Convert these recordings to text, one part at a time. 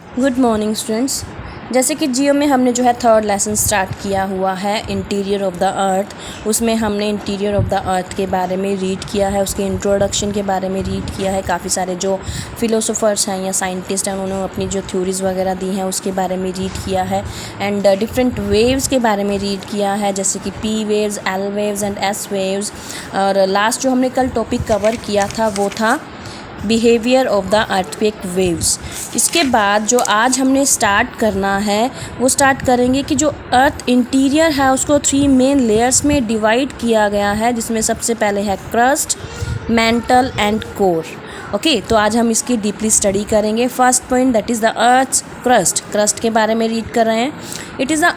Good morning students. जैसे कि जियो में हमने जो है थर्ड लेसन स्टार्ट किया हुआ है इंटीरियर ऑफ द अर्थ। उसमें हमने इंटीरियर ऑफ द अर्थ के बारे में रीड किया है, उसके इंट्रोडक्शन के बारे में रीड किया है। काफ़ी सारे जो फिलोसोफर्स हैं या साइंटिस्ट हैं उन्होंने अपनी जो थ्योरीज़ वगैरह दी हैं उसके बारे में रीड किया है। एंड डिफरेंट वेव्स के बारे में रीड किया है, जैसे कि P waves, L waves and S waves. और लास्ट जो हमने कल टॉपिक कवर किया था वो था behaviour of the earthquake waves. इसके बाद जो आज हमने स्टार्ट करना है वो स्टार्ट करेंगे कि जो अर्थ इंटीरियर है उसको 3 मेन लेयर्स में डिवाइड किया गया है, जिसमें सबसे पहले है crust, mantle and core. Okay, तो आज हम इसकी डीपली स्टडी करेंगे। First point that is the earth's crust. Crust के बारे में रीड कर रहे हैं। It is the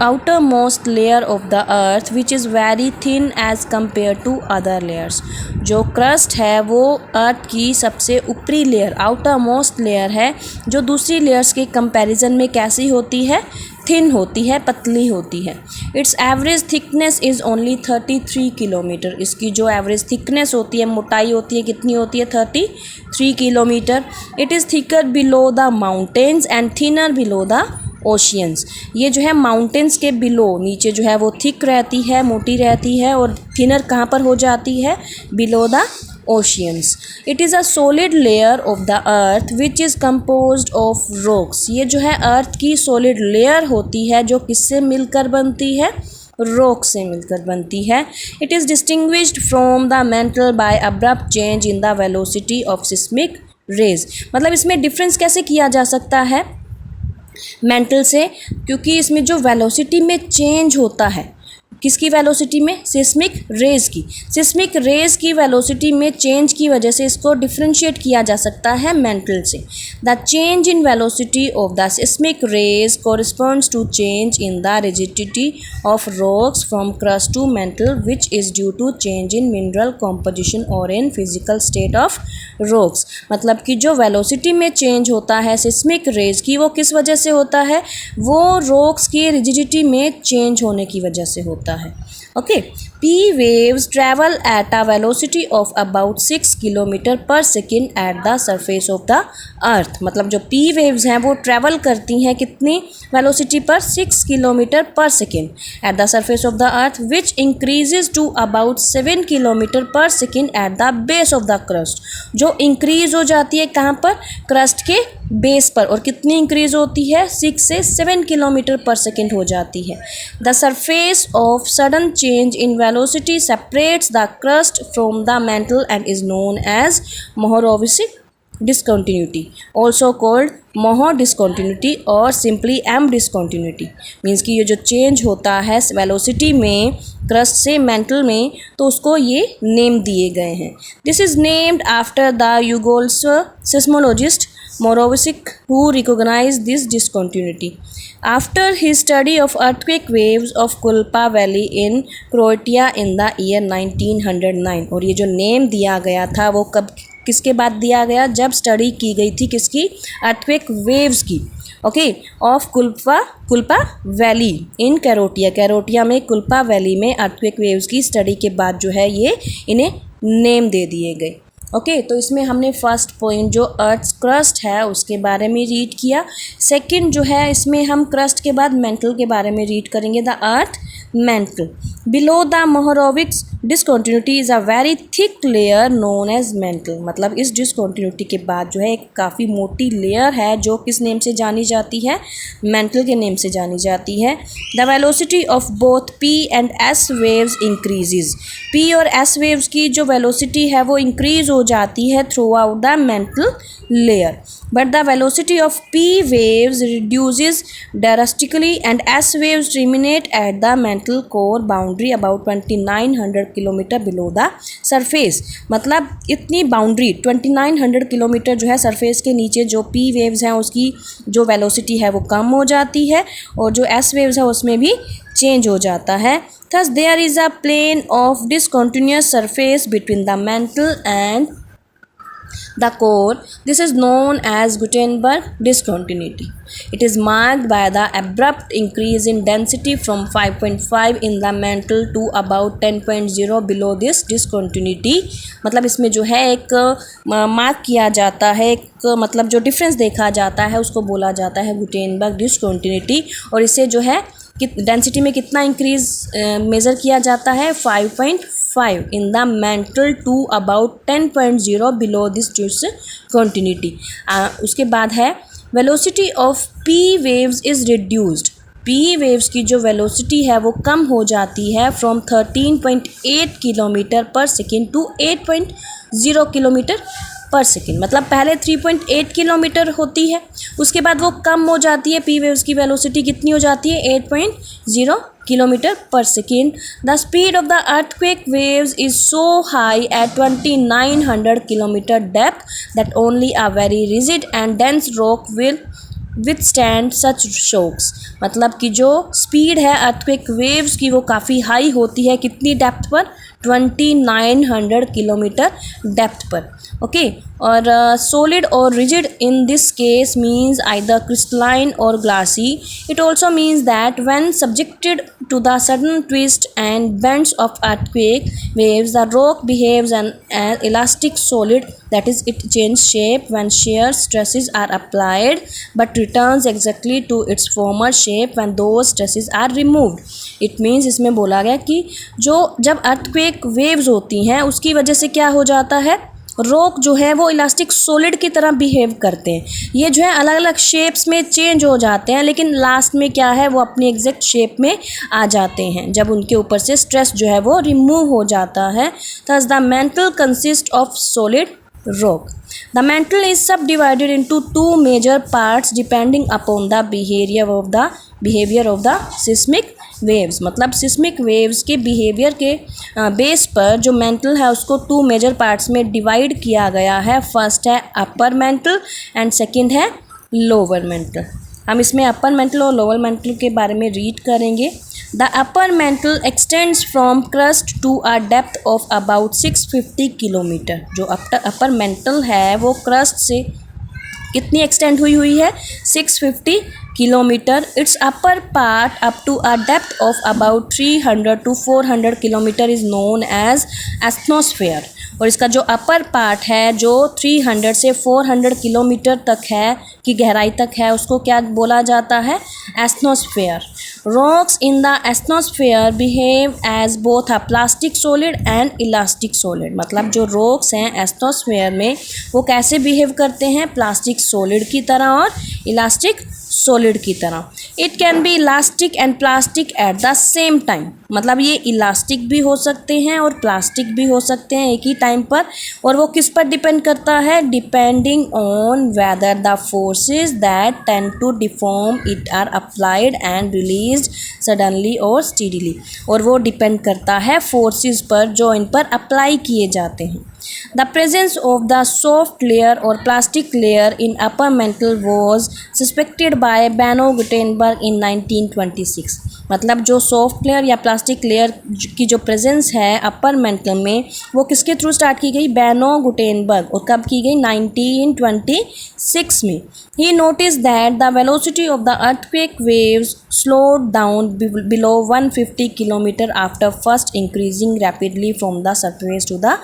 outer most layer of the earth which is very thin as compare to other layers. जो क्रस्ट है वो अर्थ की सबसे ऊपरी लेयर, आउटर मोस्ट लेयर है, जो दूसरी लेयर्स के कंपैरिजन में कैसी होती है, थिन होती है, पतली होती है। It's average thickness is only 33 kilometre. इसकी जो एवरेज थिकनेस होती है, मोटाई होती है, कितनी होती है, 33 kilometre. It is thicker below the mountains and thinner below the oceans. ये जो है माउंटेन्स के बिलो, नीचे जो है वो थिक रहती है, मोटी रहती है, और थिनर कहाँ पर हो जाती है, below the oceans. It is a solid layer of the earth which is composed of rocks. ये जो है अर्थ की सॉलिड लेयर होती है जो किससे मिलकर बनती है, रॉक से मिलकर बनती है। It is distinguished from the mantle by abrupt change in the velocity of seismic rays. मतलब इसमें डिफरेंस कैसे किया जा सकता है मेंटल से, क्योंकि इसमें जो वेलोसिटी में चेंज होता है, किसकी वेलोसिटी में, सिस्मिक रेज की। सिस्मिक रेज की वेलोसिटी में चेंज की वजह से इसको डिफ्रेंशिएट किया जा सकता है मेंटल से। The change in velocity of the seismic rays corresponds to change in the rigidity of rocks from crust to mantle which is due to change in mineral composition और in physical state of rocks. मतलब कि जो velocity में change होता है seismic raise की, वो किस वजह से होता है, वो रॉक्स की रिजिडिटी में चेंज होने की वजह से होता है। Okay, P waves travel at a velocity of about 6 kilometre per second at the surface of the earth. मतलब जो पी वेव्स हैं वो ट्रैवल करती हैं कितनी वेलोसिटी पर, 6 kilometre per second at the surface of the earth which increases to about 7 kilometre per second at the base of the crust. जो increase हो जाती है कहाँ पर, क्रस्ट के बेस पर, और कितनी इंक्रीज होती है, 6 से 7 किलोमीटर पर सेकेंड हो जाती है। The surface of sudden change in velocity separates the crust from the mantle and is known as Mohorovicic discontinuity, also called Moho discontinuity और सिंपली एम डिसकॉन्टिन्यूटी। मीन्स कि ये जो चेंज होता है velocity में क्रस्ट से मेंटल में, तो उसको ये नेम दिए गए हैं। This is named after the Yugoslav seismologist Morovicic who recognized this discontinuity. After his study of earthquake waves of Kulpa Valley in Croatia in the year 1909, और ये जो नेम दिया गया था वो कब, किसके बाद दिया गया, जब स्टडी की गई थी किसकी, अर्थक्वेक वेव्स की। ओके, ऑफ कुल्पा वैली इन कैरोटिया में, कुल्पा वैली में अर्थक्वेक वेव्स की स्टडी के बाद जो है ये इन्हें नेम दे दिए गए। ओके, तो इसमें हमने फर्स्ट पॉइंट जो अर्थ क्रस्ट है उसके बारे में रीड किया। सेकंड जो है इसमें हम क्रस्ट के बाद मेंटल के बारे में रीड करेंगे। The earth mantle below the Mohorovicic discontinuity is a very thick layer known as mantle. मतलब इस डिसकॉन्टिन्यूटी के बाद जो है एक काफ़ी मोटी लेयर है जो किस नेम से जानी जाती है, मेंटल के नेम से जानी जाती है। The velocity of both P and S waves increases. P और एस वेव्स की जो वेलोसिटी है वो इंक्रीज हो जाती है through out the mental layer, but the velocity of P waves reduces drastically and S waves terminate at the mantle core boundary about 2900 kilometre below the surface। मतलब इतनी boundary 2900 kilometre जो है surface के नीचे जो P waves हैं उसकी जो वेलोसिटी है वो कम हो जाती है, और जो S waves है उसमें भी चेंज हो जाता है। Thus there is a plane of discontinuous surface between the mantle and The core, this is known as Gutenberg discontinuity. It is marked by the abrupt increase in density from 5.5 in the mantle to about 10.0 below this discontinuity. मतलब इसमें जो है एक mark किया जाता है, एक मतलब जो डिफरेंस देखा जाता है उसको बोला जाता है गुटेनबर्ग डिसकंटिन्यूटी। और इससे जो है डेंसिटी में कितना इंक्रीज मेज़र किया जाता है 5.5 in the mantle to about 10.0 below this discontinuity. उसके बाद है velocity of P waves is reduced. P waves की जो वेलोसिटी है वो कम हो जाती है from 13.8 kilometre per second to 8.0 kilometre per second. मतलब पहले 3.8 किलोमीटर होती है, उसके बाद वो कम हो जाती है, पी वेव्स की वेलोसिटी कितनी हो जाती है 8.0 kilometre per second. The speed of the earthquake waves is so high at 2900 kilometre depth that only a very rigid and dense rock will withstand such shocks. मतलब कि जो स्पीड है earthquake waves की वो काफ़ी हाई होती है, कितनी डेप्थ पर 2900 किलोमीटर डेप्थ पर। ओके और solid or rigid in this case means either crystalline or glassy. It also means that when subjected to the sudden twist and bends of earthquake waves, the rock behaves an elastic solid, that is it changes shape when shear stresses are applied but returns exactly to its former shape when those stresses are removed. It means इसमें बोला गया कि जो जब earthquake waves होती हैं उसकी वजह से क्या हो जाता है, रॉक जो है वो इलास्टिक सॉलिड की तरह बिहेव करते हैं। ये जो है अलग अलग शेप्स में चेंज हो जाते हैं लेकिन लास्ट में क्या है वो अपनी एग्जैक्ट शेप में आ जाते हैं जब उनके ऊपर से स्ट्रेस जो है वो रिमूव हो जाता है। Thus the mental consist of solid rock. The mantle is subdivided into two major parts depending upon the behavior of the seismic waves. मतलब सिस्मिक वेव्स के बिहेवियर के बेस पर जो मेंटल है उसको टू मेजर पार्ट्स में divide किया गया है। फर्स्ट है अपर मेंटल एंड सेकंड है लोअर मेंटल। हम इसमें अपर मेंटल और लोअर मेंटल के बारे में रीड करेंगे। The upper mantle extends from crust to a depth of about 650 kilometre. जो अपर मेंटल है वो क्रस्ट से कितनी एक्सटेंड हुई है 650 kilometre. Its upper part up to a depth of about 300 to 400 kilometre is known as asthenosphere. और इसका जो अपर पार्ट है जो 300 से 400 किलोमीटर तक है की गहराई तक है उसको क्या बोला जाता है, asthenosphere. Rocks in the asthenosphere behave as both a plastic solid and elastic solid. मतलब जो रॉक्स हैं एथनोस्फेयर में वो कैसे बिहेव करते हैं, प्लास्टिक सॉलिड की तरह और इलास्टिक सॉलिड की तरह। It can be elastic and plastic at the same time. मतलब ये इलास्टिक भी हो सकते हैं और प्लास्टिक भी हो सकते हैं एक ही टाइम पर। और वो किस पर डिपेंड करता है, depending on whether the forces that tend to deform it are applied and released suddenly और स्टीडीली। और वो डिपेंड करता है फोर्सेस पर जो इन पर अप्लाई किए जाते हैं। The presence of the soft layer or plastic layer in upper mantle was suspected by Benno Gutenberg in 1926। मतलब जो सॉफ्ट लेयर या प्लास्टिक लेयर की जो प्रेजेंस है अपर मेंटल में वो किसके थ्रू स्टार्ट की गई, बेनो गुटेनबर्ग। और कब की गई, 1926 में। He noticed that the velocity of the earthquake waves slowed down below 150 kilometer after first increasing rapidly from the surface to the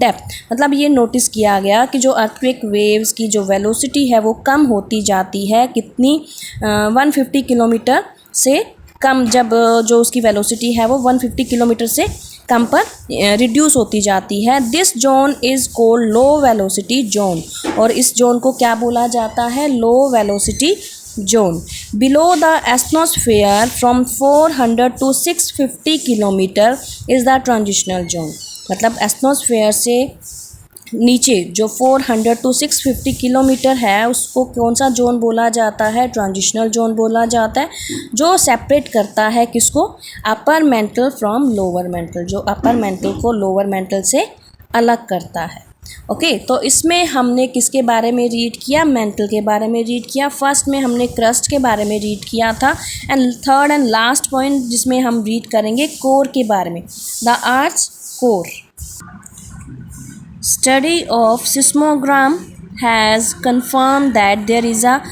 depth। मतलब ये नोटिस किया गया कि जो अर्थक्वेक वेव्स की जो वेलोसिटी है वो कम होती जाती है, कितनी 150 किलोमीटर से कम, जब जो उसकी वेलोसिटी है वो 150 किलोमीटर से कम पर रिड्यूस होती जाती है। This zone is called low velocity zone. और इस जोन को क्या बोला जाता है, low velocity zone. Below the asthenosphere from 400 to 650 kilometre is the transitional zone. मतलब एथनोस्फेयर से नीचे जो 400 to 650 किलोमीटर है उसको कौन सा जोन बोला जाता है, ट्रांजिशनल जोन बोला जाता है, जो सेपरेट करता है किसको, upper mantle from lower mental, जो अपर मेंटल को लोअर मेंटल से अलग करता है। ओके तो इसमें हमने किसके बारे में रीड किया, मेंटल के बारे में रीड किया। फर्स्ट में हमने क्रस्ट के बारे में रीड किया था and third and last point जिसमें हम रीड करेंगे कोर के बारे में, the earth's core. Study of seismogram has confirmed that there is a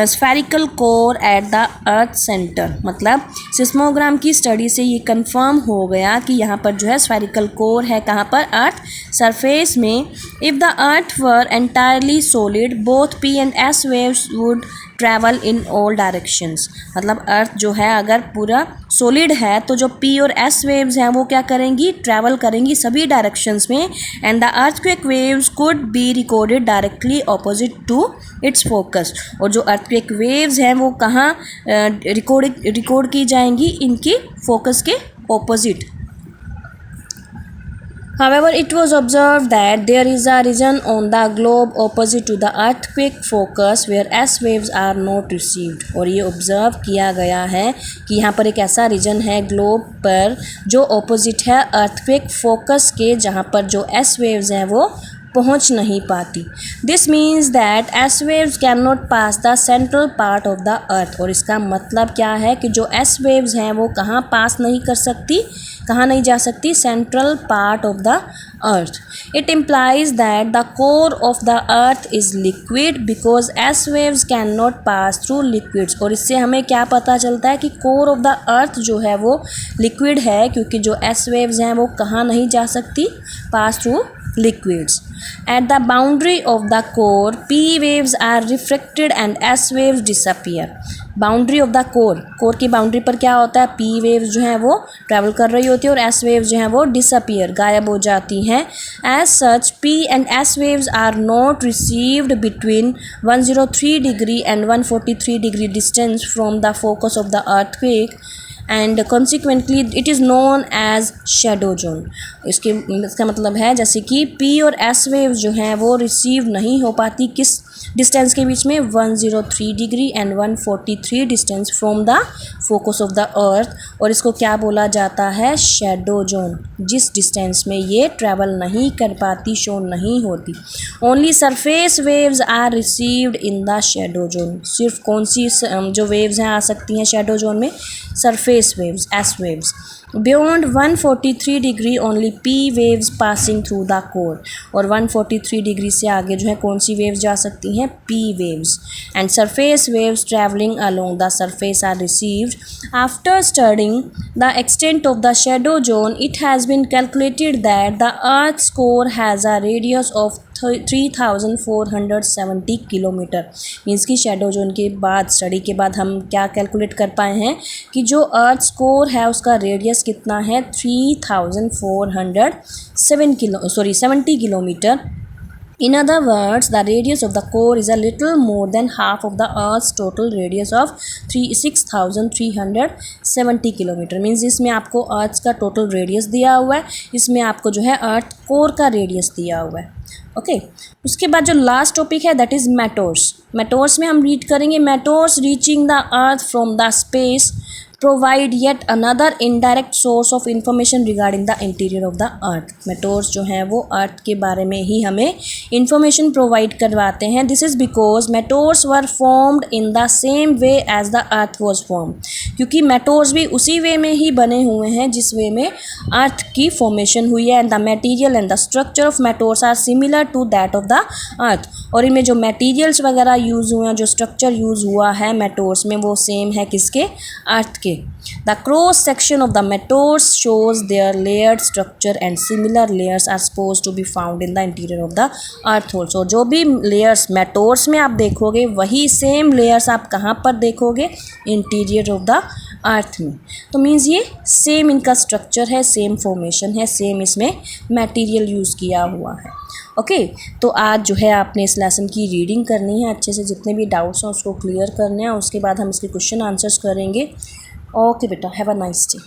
spherical core at the earth center. मतलब सिस्मोग्राम की स्टडी से ये कंफर्म हो गया कि यहाँ पर जो है स्फेरिकल कोर है, कहाँ पर, अर्थ सरफेस में. If the earth were entirely solid both P and S waves would travel in all directions. मतलब अर्थ जो है अगर पूरा सॉलिड है तो जो पी और एस वेव्स हैं वो क्या करेंगी, ट्रैवल करेंगी सभी डायरेक्शंस में. And the earthquake waves could be recorded directly opposite to its focus. और जो अर्थक्वेक वेव्स हैं वो कहाँ रिकॉर्ड की जाएंगी, इनकी फोकस के opposite. However, it was observed that there is a region on the globe opposite to the earthquake focus where S waves are not received. और ये ऑब्जर्व किया गया है कि यहाँ पर एक ऐसा रीजन है ग्लोब पर जो ऑपोजिट है अर्थक्वेक फोकस के, जहाँ पर जो S waves हैं वो पहुँच नहीं पाती. This means that S waves can not pass the central part of the earth. और इसका मतलब क्या है कि जो एस वेव्स हैं वो कहाँ पास नहीं कर सकती, कहाँ नहीं जा सकती, central part of the earth. It implies that the core of the earth is liquid because S waves can not pass through liquids. और इससे हमें क्या पता चलता है कि कोर ऑफ द अर्थ जो है वो लिक्विड है, क्योंकि जो एस वेव्स हैं वो कहाँ नहीं जा सकती, pass through liquids. At the boundary of the core, P waves are refracted and S waves disappear. Boundary of the core की बाउंड्री पर क्या होता है, P वेव्स जो हैं वो ट्रैवल कर रही होती है और S वेव्स जो हैं वो डिसअपियर, गायब हो जाती हैं. As such P and S waves are not received between 103 degree and 143 degree distance from the focus of the earthquake and consequently it is known as shadow zone. इसका मतलब है जैसे कि P और S वेव्स जो हैं वो receive नहीं हो पाती किस डिस्टेंस के बीच में, 103 degree and 143 distance from the focus of the earth. और इसको क्या बोला जाता है, शेडो जोन, जिस डिस्टेंस में ये ट्रैवल नहीं कर पाती, शो नहीं होती. Only surface waves are received in the shadow zone. सिर्फ कौन सी जो वेव्स हैं आ सकती हैं शेडो जोन में, surface waves, S waves. Beyond 143 degree only P waves passing through the core. और 143 डिग्री से आगे जो है कौन सी वेव्स जा सकती हैं, P waves. And surface waves travelling along the surface are received. After studing the extent of the shadow zone it has been calculated that the earth's core has a radius of 3470 kilometre. Means की shadow zone के बाद, study के बाद हम क्या calculate कर पाए हैं कि जो अर्थ कोर है उसका रेडियस कितना है, 70 kilometre. In other words, the radius of the core is a little more than half of the Earth's total radius of 6370 kilometre. Means इसमें आपको अर्थ का टोटल रेडियस दिया हुआ है, इसमें आपको जो है अर्थ कोर का रेडियस दिया हुआ है. ओके उसके बाद जो लास्ट टॉपिक है दैट इज़ मेटोर्स. मेटोर्स में हम रीड करेंगे, meteors reaching the earth from the space provide yet another indirect source of information regarding the interior of the earth. Meteors जो हैं वो अर्थ के बारे में ही हमें इंफॉर्मेशन प्रोवाइड करवाते हैं. This is because meteors were formed in the same way as the earth was form. क्योंकि मेटोर्स भी उसी वे में ही बने हुए हैं जिस वे में अर्थ की फॉर्मेशन हुई है. And the material and the structure of meteors are similar to that of the earth. और इनमें जो मटेरियल्स वगैरह यूज़ हुए हैं, जो स्ट्रक्चर यूज़ हुआ है मेटोर्स में, वो सेम है किसके, अर्थ के. The cross section of the meteors shows their layered structure and similar layers are supposed to be found in the interior of the earth also. जो भी layers meteors में आप देखोगे वही same layers आप कहाँ पर देखोगे, interior of the earth में. तो मीन्स ये सेम इनका स्ट्रक्चर है, सेम फॉर्मेशन है, सेम इसमें मटेरियल यूज़ किया हुआ है. ओके तो आज जो है आपने इस लेसन की रीडिंग करनी है अच्छे से, जितने भी डाउट्स हैं उसको क्लियर करने हैं. उसके बाद हम इसके क्वेश्चन आंसर्स करेंगे. ओके बेटा, हैव अ नाइस डे.